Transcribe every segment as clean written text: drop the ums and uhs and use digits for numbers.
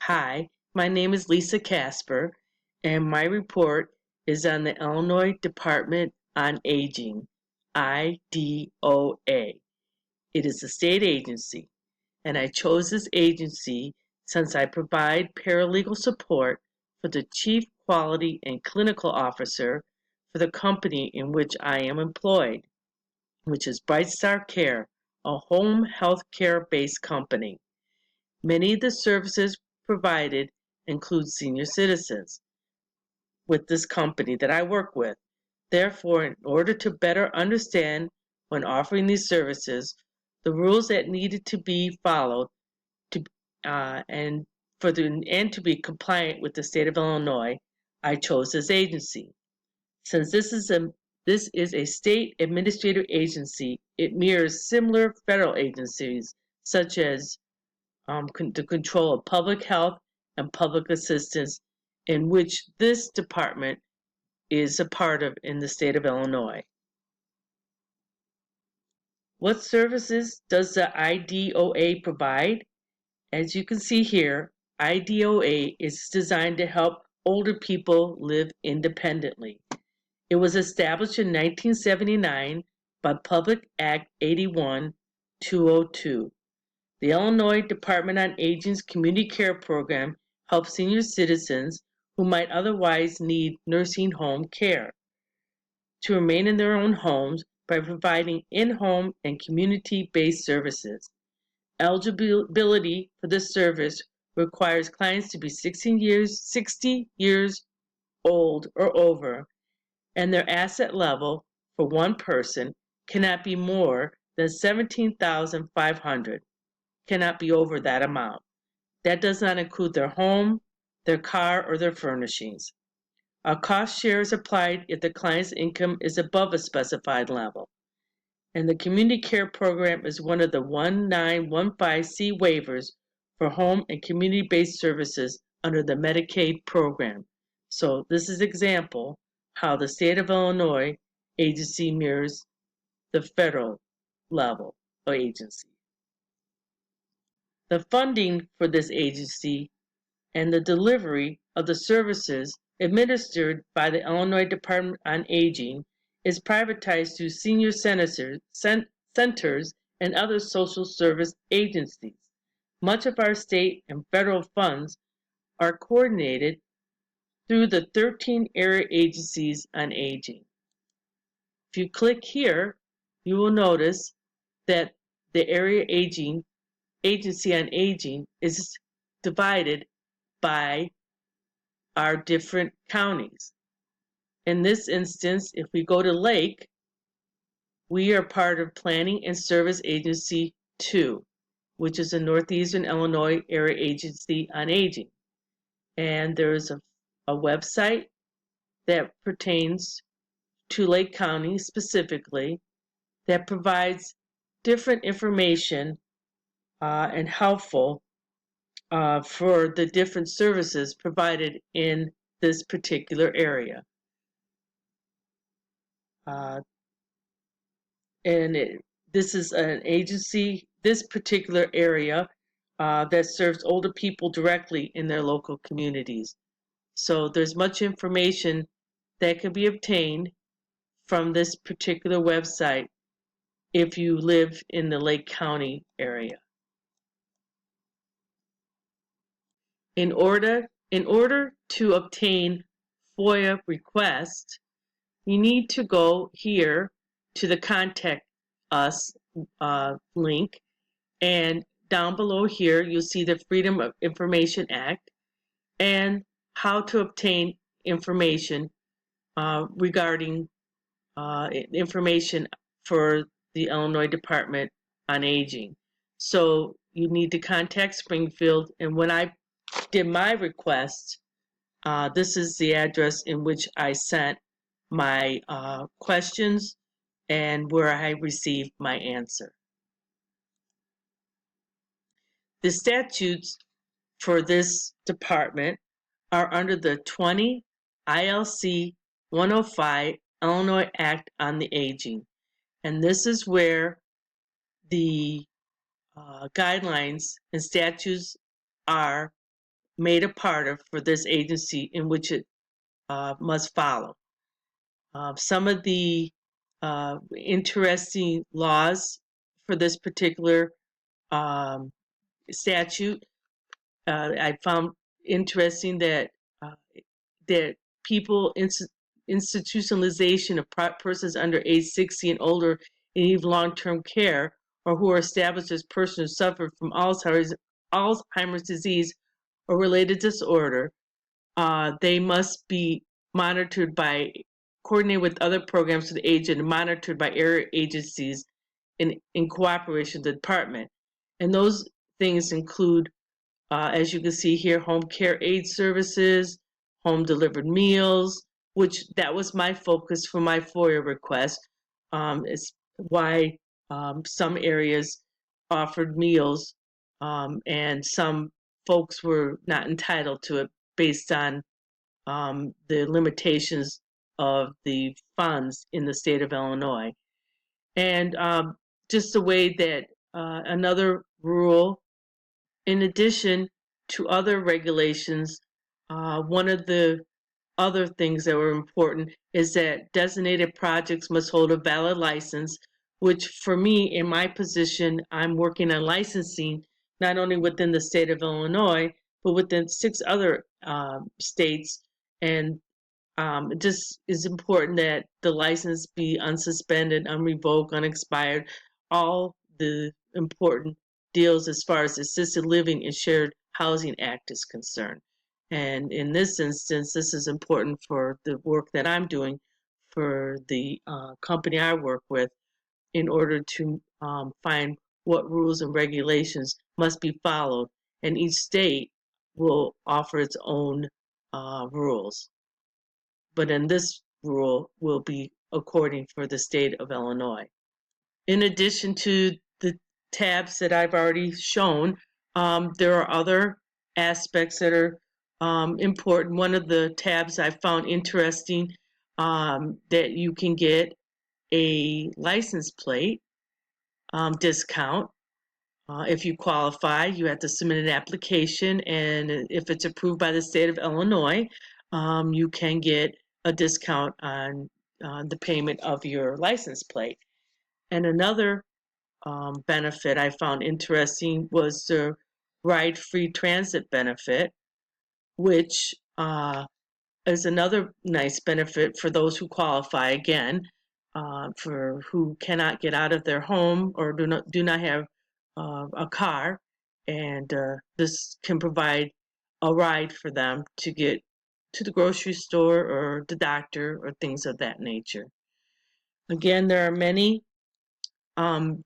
Hi, my name is Lisa Casper, and my report is on the Illinois Department on Aging, IDOA. It is a state agency, and I chose this agency since I provide paralegal support for the Chief Quality and Clinical Officer for the company in which I am employed, which is BrightStar Care, a home health care based company. Many of the services provided include senior citizens with this company that I work with. Therefore, in order to better understand when offering these services, the rules that needed to be followed to and to be compliant with the state of Illinois, I chose this agency. Since this is a state administrative agency, it mirrors similar federal agencies such as the control of public health and public assistance, in which this department is a part of in the state of Illinois. What services does the IDOA provide? As you can see here, IDOA is designed to help older people live independently. It was established in 1979 by Public Act 81-202. The Illinois Department on Aging's Community Care Program helps senior citizens who might otherwise need nursing home care to remain in their own homes by providing in-home and community-based services. Eligibility for this service requires clients to be 60 years old or over, and their asset level for one person cannot be more than $17,500. Cannot be over that amount. That does not include their home, their car, or their furnishings. A cost share is applied if the client's income is above a specified level. And the Community Care Program is one of the 1915C waivers for home and community-based services under the Medicaid program. So this is example how the state of Illinois agency mirrors the federal level of agency. The funding for this agency and the delivery of the services administered by the Illinois Department on Aging is privatized through senior centers and other social service agencies. Much of our state and federal funds are coordinated through the 13 area agencies on aging. If you click here, you will notice that the area agency on aging is divided by our different counties. In this instance, if we go to Lake, we are part of Planning and Service Agency 2, which is a Northeastern Illinois Area Agency on Aging. And there is a website that pertains to Lake County specifically that provides different information and helpful for the different services provided in this particular area. This is an agency, this particular area, that serves older people directly in their local communities. So there's much information that can be obtained from this particular website if you live in the Lake County area. In order to obtain FOIA requests, you need to go here to the Contact Us link, and down below here you'll see the Freedom of Information Act and how to obtain information regarding information for the Illinois Department on Aging. So you need to contact Springfield, and when I did my request, this is the address in which I sent my questions and where I received my answer. The statutes for this department are under the 20 ILC 105 Illinois Act on the Aging. And this is where the guidelines and statutes are made a part of for this agency in which it must follow. Some of the interesting laws for this particular statute, I found interesting that that people institutionalization of persons under age 60 and older in need of long-term care, or who are established as persons who suffer from Alzheimer's disease or related disorder, they must be monitored by, coordinated with other programs for the aged and monitored by area agencies in cooperation with the department. And those things include, as you can see here, home care aid services, home delivered meals, which that was my focus for my FOIA request. It's why some areas offered meals and some folks were not entitled to it based on the limitations of the funds in the state of Illinois. And just the way that another rule, in addition to other regulations, one of the other things that were important is that designated projects must hold a valid license, which for me, in my position, I'm working on licensing not only within the state of Illinois, but within 6 other states. And it just is important that the license be unsuspended, unrevoked, unexpired, all the important deals as far as Assisted Living and Shared Housing Act is concerned. And in this instance, this is important for the work that I'm doing for the company I work with in order to find what rules and regulations must be followed. And each state will offer its own rules. But in this rule will be according for the state of Illinois. In addition to the tabs that I've already shown, there are other aspects that are important. One of the tabs I found interesting, that you can get a license plate discount. If you qualify, you have to submit an application, and if it's approved by the state of Illinois, you can get a discount on the payment of your license plate. And another benefit I found interesting was the ride-free transit benefit, which is another nice benefit for those who qualify, again, for who cannot get out of their home or do not have a car, and this can provide a ride for them to get to the grocery store or the doctor or things of that nature. Again, there are many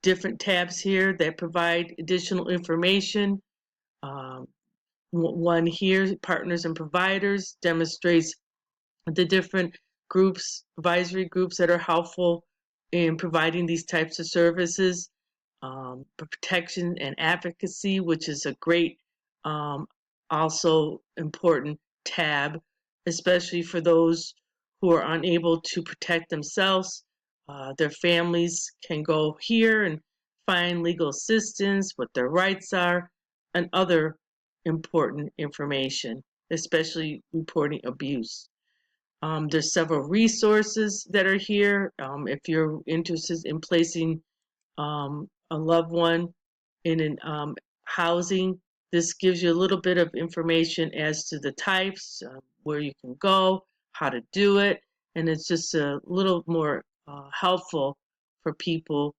different tabs here that provide additional information. One here, partners and providers, demonstrates the different groups, advisory groups that are helpful in providing these types of services. Protection and advocacy, which is a great, also important tab, especially for those who are unable to protect themselves. Their families can go here and find legal assistance, what their rights are, and other important information, especially reporting abuse. There's several resources that are here. If you're interested in placing a loved one in housing, this gives you a little bit of information as to the types, where you can go, how to do it, and it's just a little more helpful for people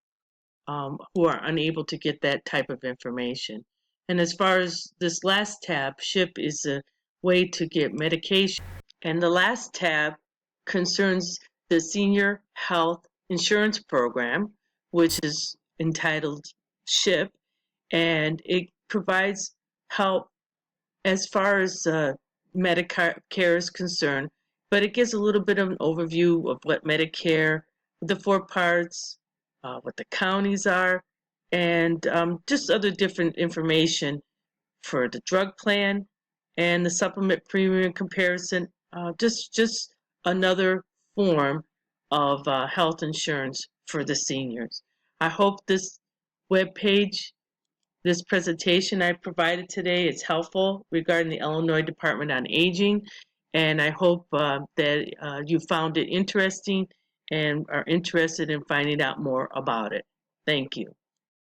who are unable to get that type of information. And as far as this last tab, SHIP is a way to get medication. And the last tab concerns the Senior Health Insurance Program, which is entitled SHIP, and it provides help as far as Medicare is concerned, but it gives a little bit of an overview of what Medicare, the 4 parts, what the counties are, and just other different information for the drug plan and the supplement premium comparison, just another form of health insurance for the seniors. I hope this web page this presentation I provided today is helpful regarding the Illinois Department on Aging, and I hope that you found it interesting and are interested in finding out more about it. Thank you.